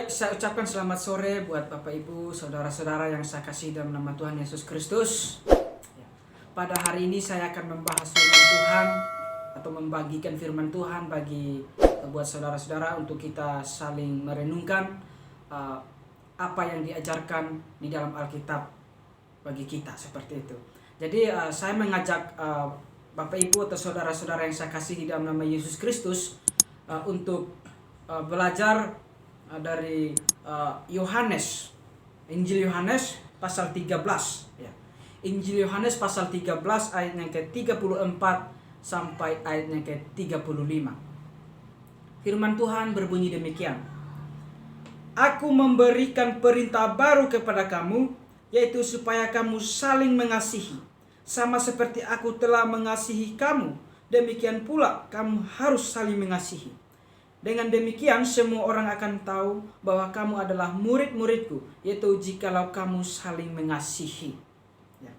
Baik, saya ucapkan selamat sore buat Bapak Ibu, saudara-saudara yang saya kasih dalam nama Tuhan Yesus Kristus. Pada hari ini saya akan membahas firman Tuhan atau membagikan firman Tuhan buat saudara-saudara untuk kita saling merenungkan apa yang diajarkan di dalam Alkitab bagi kita, seperti itu. Jadi saya mengajak Bapak Ibu atau saudara-saudara yang saya kasih di dalam nama Yesus Kristus untuk belajar dari Yohanes, Injil Yohanes pasal 13 ya. Injil Yohanes pasal 13 ayat yang ke-34 sampai ayat yang ke-35. Firman Tuhan berbunyi demikian. Aku memberikan perintah baru kepada kamu, yaitu supaya kamu saling mengasihi. Sama seperti aku telah mengasihi kamu, demikian pula kamu harus saling mengasihi. Dengan demikian semua orang akan tahu bahwa kamu adalah murid-muridku, yaitu jikalau kamu saling mengasihi. Ya.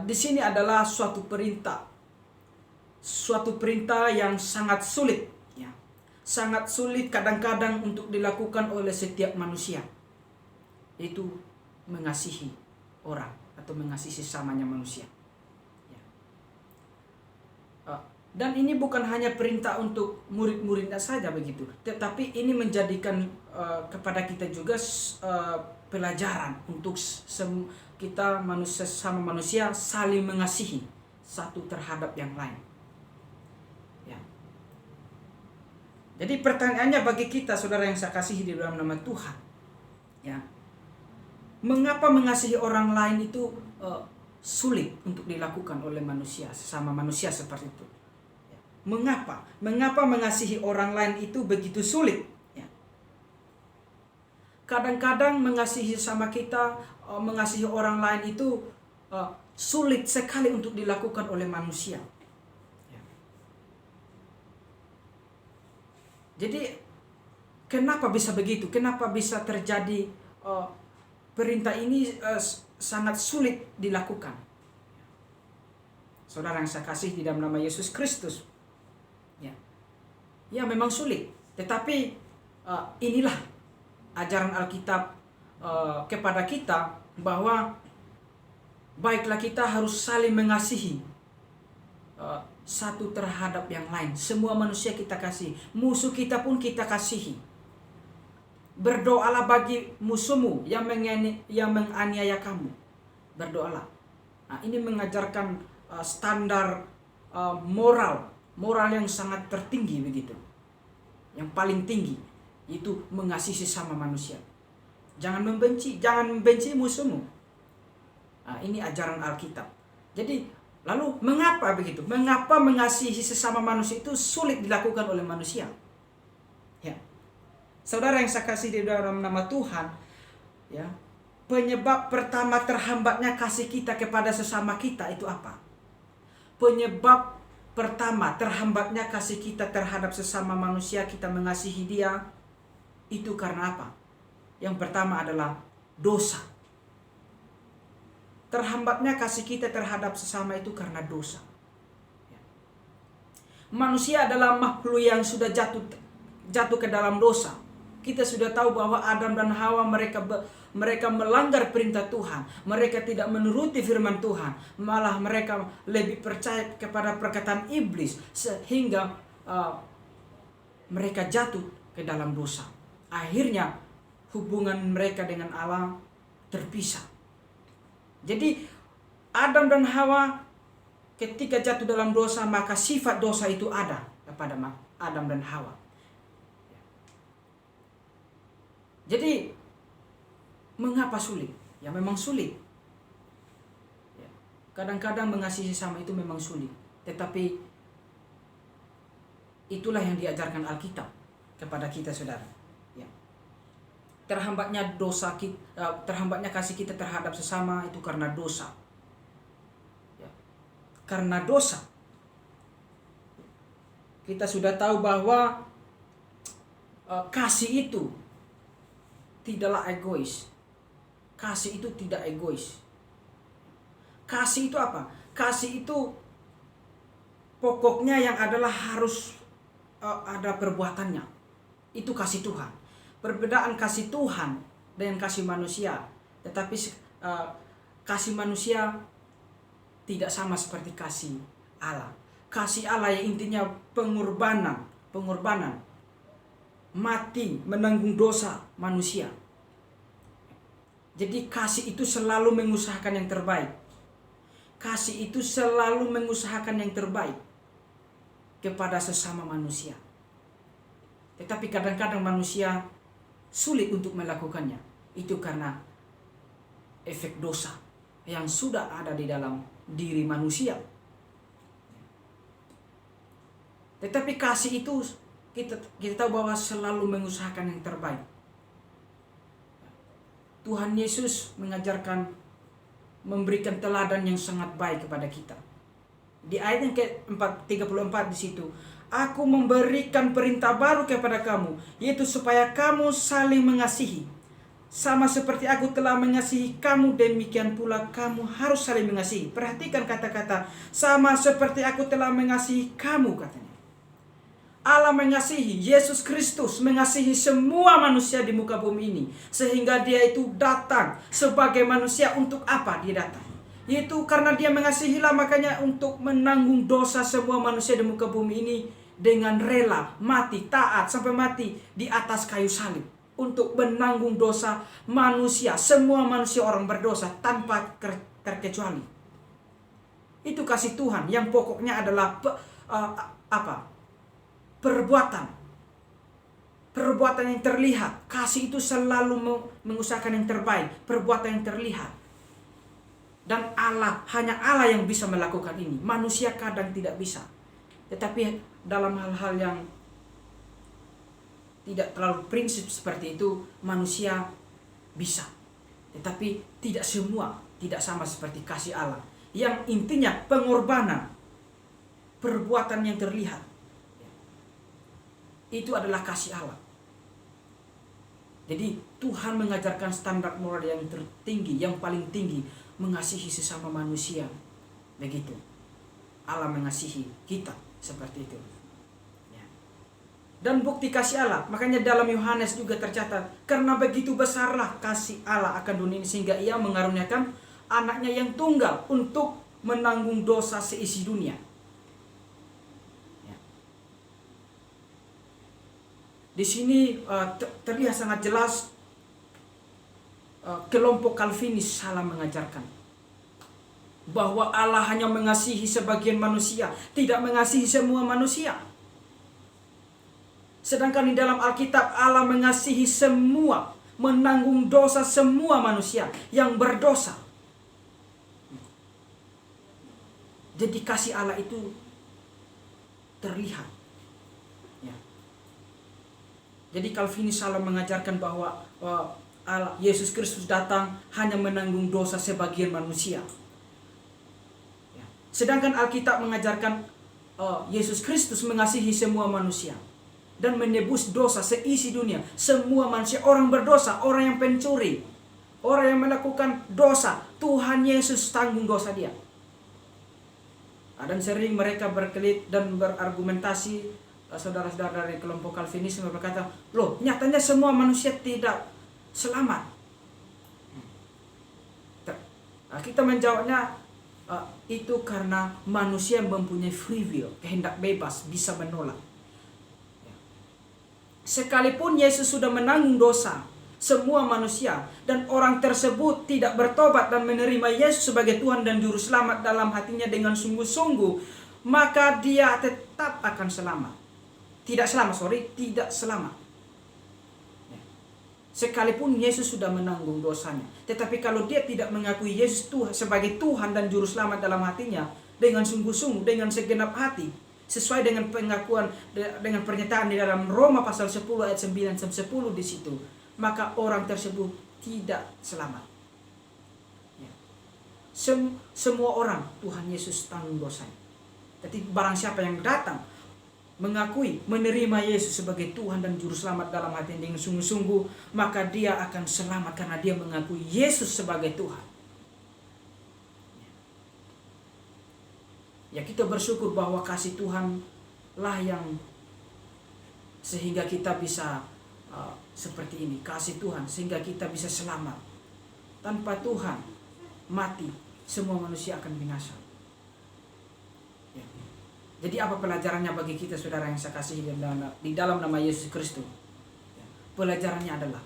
Di sini adalah suatu perintah yang sangat sulit, ya. Sangat sulit kadang-kadang untuk dilakukan oleh setiap manusia, yaitu mengasihi orang atau mengasihi sesamanya manusia. Dan ini bukan hanya perintah untuk murid-muridnya saja begitu, tetapi ini menjadikan kepada kita juga pelajaran untuk kita sama manusia saling mengasihi satu terhadap yang lain. Ya. Jadi pertanyaannya bagi kita, saudara yang saya kasihi di dalam nama Tuhan, ya, mengapa mengasihi orang lain itu sulit untuk dilakukan oleh manusia, sesama manusia seperti itu? Mengapa mengasihi orang lain itu begitu sulit? Ya. Kadang-kadang mengasihi sama kita, mengasihi orang lain itu sulit sekali untuk dilakukan oleh manusia. Ya. Jadi kenapa bisa begitu? Kenapa bisa terjadi perintah ini sangat sulit dilakukan? Saudara yang saya kasih di dalam nama Yesus Kristus. Ya memang sulit, tetapi inilah ajaran Alkitab kepada kita bahwa baiklah kita harus saling mengasihi satu terhadap yang lain. Semua manusia kita kasih, musuh kita pun kita kasihi. Berdoalah bagi musuhmu yang menganiaya kamu. Berdoalah. Nah, ini mengajarkan standar moral yang sangat tertinggi begitu. Yang paling tinggi itu mengasihi sesama manusia. Jangan membenci musuhmu. Nah, ini ajaran Alkitab. Jadi lalu mengapa begitu? Mengapa mengasihi sesama manusia itu sulit dilakukan oleh manusia? Ya. Saudara yang saya kasih di dalam nama Tuhan, ya. Penyebab pertama terhambatnya kasih kita kepada sesama kita itu apa? Penyebab pertama terhambatnya kasih kita terhadap sesama manusia, kita mengasihi dia, itu karena apa? Yang pertama adalah dosa. Terhambatnya kasih kita terhadap sesama itu karena dosa. Manusia adalah makhluk yang sudah jatuh ke dalam dosa. Kita sudah tahu bahwa Adam dan Hawa mereka melanggar perintah Tuhan. Mereka tidak menuruti firman Tuhan. Malah mereka lebih percaya kepada perkataan iblis. Sehingga mereka jatuh ke dalam dosa. Akhirnya hubungan mereka dengan Allah terpisah. Jadi Adam dan Hawa ketika jatuh dalam dosa, maka sifat dosa itu ada kepada Adam dan Hawa. Jadi mengapa sulit? Ya memang sulit. Ya. Kadang-kadang mengasihi sesama itu memang sulit. Tetapi itulah yang diajarkan Alkitab kepada kita, saudara. Ya. Terhambatnya kasih kita terhadap sesama itu karena dosa. Ya. Karena dosa. Kita sudah tahu bahwa kasih itu tidaklah egois. Kasih itu tidak egois. Kasih itu apa? Kasih itu pokoknya yang adalah harus ada perbuatannya. Itu kasih Tuhan. perbedaan kasih Tuhan dengan kasih manusia. Tetapi kasih manusia tidak sama seperti kasih Allah. Kasih Allah yang intinya pengorbanan, mati menanggung dosa manusia. Jadi kasih itu selalu mengusahakan yang terbaik. Kasih itu selalu mengusahakan yang terbaik kepada sesama manusia. Tetapi kadang-kadang manusia sulit untuk melakukannya. Itu karena efek dosa yang sudah ada di dalam diri manusia. Tetapi kasih itu kita tahu bahwa selalu mengusahakan yang terbaik. Tuhan Yesus mengajarkan, memberikan teladan yang sangat baik kepada kita. Di ayat yang ke-34 di situ, aku memberikan perintah baru kepada kamu, yaitu supaya kamu saling mengasihi. Sama seperti aku telah mengasihi kamu, demikian pula kamu harus saling mengasihi. Perhatikan kata-kata, sama seperti aku telah mengasihi kamu, katanya. Allah mengasihi, Yesus Kristus mengasihi semua manusia di muka bumi ini. Sehingga dia itu datang sebagai manusia. Untuk apa dia datang? Yaitu karena dia mengasihilah, makanya untuk menanggung dosa semua manusia di muka bumi ini. Dengan rela, mati, taat sampai mati di atas kayu salib. Untuk menanggung dosa manusia, semua manusia orang berdosa tanpa terkecuali. Itu kasih Tuhan yang pokoknya adalah perbuatan yang terlihat. Kasih itu selalu mengusahakan yang terbaik, perbuatan yang terlihat. Dan hanya Allah yang bisa melakukan ini. Manusia kadang tidak bisa. Tetapi dalam hal-hal yang tidak terlalu prinsip seperti itu, manusia bisa. Tetapi tidak semua, tidak sama seperti kasih Allah. Yang intinya pengorbanan, perbuatan yang terlihat. Itu adalah kasih Allah. Jadi Tuhan mengajarkan standar moral yang tertinggi, yang paling tinggi, mengasihi sesama manusia. Begitu. Allah mengasihi kita seperti itu. Ya. Dan bukti kasih Allah, makanya dalam Yohanes juga tercatat, karena begitu besarlah kasih Allah akan dunia ini sehingga Ia mengaruniakan anaknya yang tunggal untuk menanggung dosa seisi dunia. Di sini terlihat sangat jelas kelompok Calvinis salah mengajarkan bahwa Allah hanya mengasihi sebagian manusia, tidak mengasihi semua manusia. Sedangkan di dalam Alkitab Allah mengasihi semua, menanggung dosa semua manusia yang berdosa. Jadi kasih Allah itu terlihat. Jadi Calvinis salah mengajarkan bahwa Yesus Kristus datang hanya menanggung dosa sebagian manusia. Sedangkan Alkitab mengajarkan Yesus Kristus mengasihi semua manusia dan menebus dosa seisi dunia. Semua manusia, orang berdosa, orang yang pencuri, orang yang melakukan dosa, Tuhan Yesus tanggung dosa dia. Dan sering mereka berkelit dan berargumentasi. Saudara-saudara dari kelompok Calvinisme berkata, loh, nyatanya semua manusia tidak selamat. Kita menjawabnya, itu karena manusia mempunyai free will, kehendak bebas, bisa menolak. Sekalipun Yesus sudah menanggung dosa semua manusia, dan orang tersebut tidak bertobat dan menerima Yesus sebagai Tuhan dan Juru Selamat dalam hatinya dengan sungguh-sungguh, maka dia tetap akan selamat. Tidak selamat. Sekalipun Yesus sudah menanggung dosanya. Tetapi kalau dia tidak mengakui Yesus sebagai Tuhan dan Juru Selamat dalam hatinya, dengan sungguh-sungguh, dengan segenap hati, sesuai dengan pengakuan, dengan pernyataan di dalam Roma pasal 10 ayat 9 sampai 10 di situ, maka orang tersebut tidak selamat. Semua orang Tuhan Yesus tanggung dosanya. Jadi barang siapa yang datang mengakui, menerima Yesus sebagai Tuhan dan Juru Selamat dalam hati dengan sungguh-sungguh, maka dia akan selamat karena dia mengakui Yesus sebagai Tuhan. Ya, kita bersyukur bahwa kasih Tuhan lah yang sehingga kita bisa seperti ini, kasih Tuhan, sehingga kita bisa selamat. Tanpa Tuhan, mati, semua manusia akan binasa. Ya. Jadi apa pelajarannya bagi kita saudara yang saya kasihi di dalam nama Yesus Kristus? Ya. Pelajarannya adalah,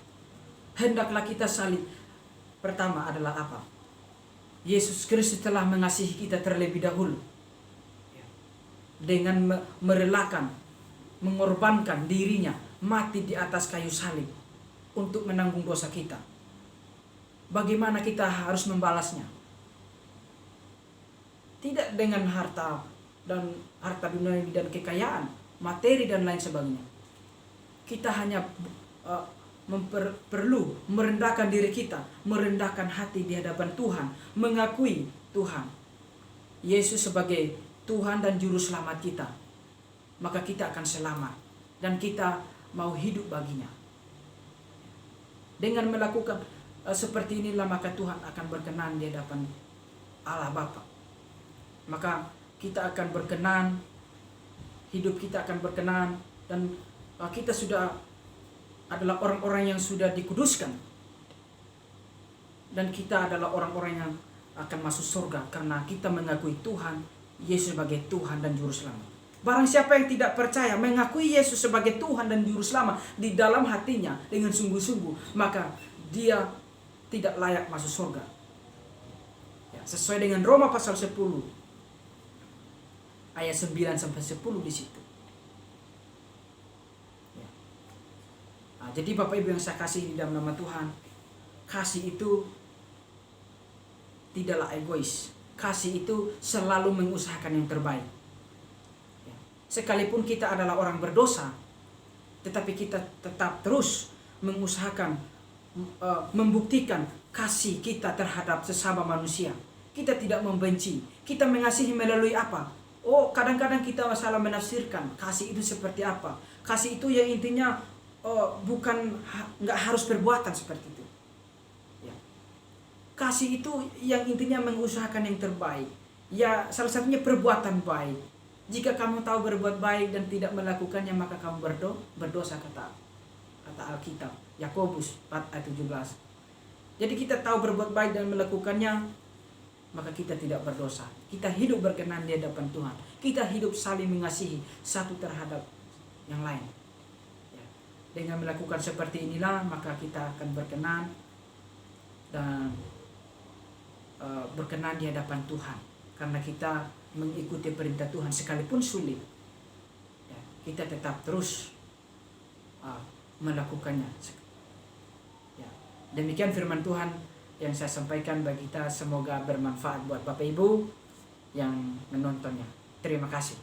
hendaklah kita saling. Pertama adalah apa? Yesus Kristus telah mengasihi kita terlebih dahulu. Ya. Dengan merelakan, mengorbankan dirinya, mati di atas kayu salib untuk menanggung dosa kita. Bagaimana kita harus membalasnya? Tidak dengan harta dunia dan kekayaan, materi dan lain sebagainya. Kita hanya perlu merendahkan diri kita, merendahkan hati di hadapan Tuhan, mengakui Tuhan Yesus sebagai Tuhan dan Juru Selamat kita. Maka kita akan selamat dan kita mau hidup baginya. Dengan melakukan seperti inilah maka Tuhan akan berkenan di hadapan Allah Bapa. Maka kita akan berkenan, hidup kita akan berkenan, dan kita sudah adalah orang-orang yang sudah dikuduskan. Dan kita adalah orang-orang yang akan masuk surga karena kita mengakui Tuhan Yesus sebagai Tuhan dan Juru Selamat. Barang siapa yang tidak percaya mengakui Yesus sebagai Tuhan dan Juru Selamat di dalam hatinya dengan sungguh-sungguh, maka dia tidak layak masuk surga. Ya, sesuai dengan Roma pasal 10 ayat 9 sampai 10 di situ. Ya. Nah, jadi Bapak Ibu yang saya kasih di dalam nama Tuhan, kasih itu tidaklah egois. Kasih itu selalu mengusahakan yang terbaik. Sekalipun kita adalah orang berdosa, tetapi kita tetap terus mengusahakan membuktikan kasih kita terhadap sesama manusia. Kita tidak membenci, kita mengasihi melalui apa? Oh, kadang-kadang kita salah menafsirkan kasih itu seperti apa. Kasih itu yang intinya nggak harus perbuatan seperti itu. Ya. Kasih itu yang intinya mengusahakan yang terbaik. Ya, salah satunya perbuatan baik. Jika kamu tahu berbuat baik dan tidak melakukannya, maka kamu berdosa, kata Alkitab, Yakobus 4 ayat 17. Jadi kita tahu berbuat baik dan melakukannya, maka kita tidak berdosa. Kita hidup berkenan di hadapan Tuhan. Kita hidup saling mengasihi satu terhadap yang lain. Ya. Dengan melakukan seperti inilah, maka kita akan berkenan dan berkenan di hadapan Tuhan. Karena kita mengikuti perintah Tuhan sekalipun sulit, ya, kita tetap terus melakukannya. Ya, demikian firman Tuhan yang saya sampaikan bagi kita, semoga bermanfaat buat Bapak Ibu yang menontonnya. Terima kasih.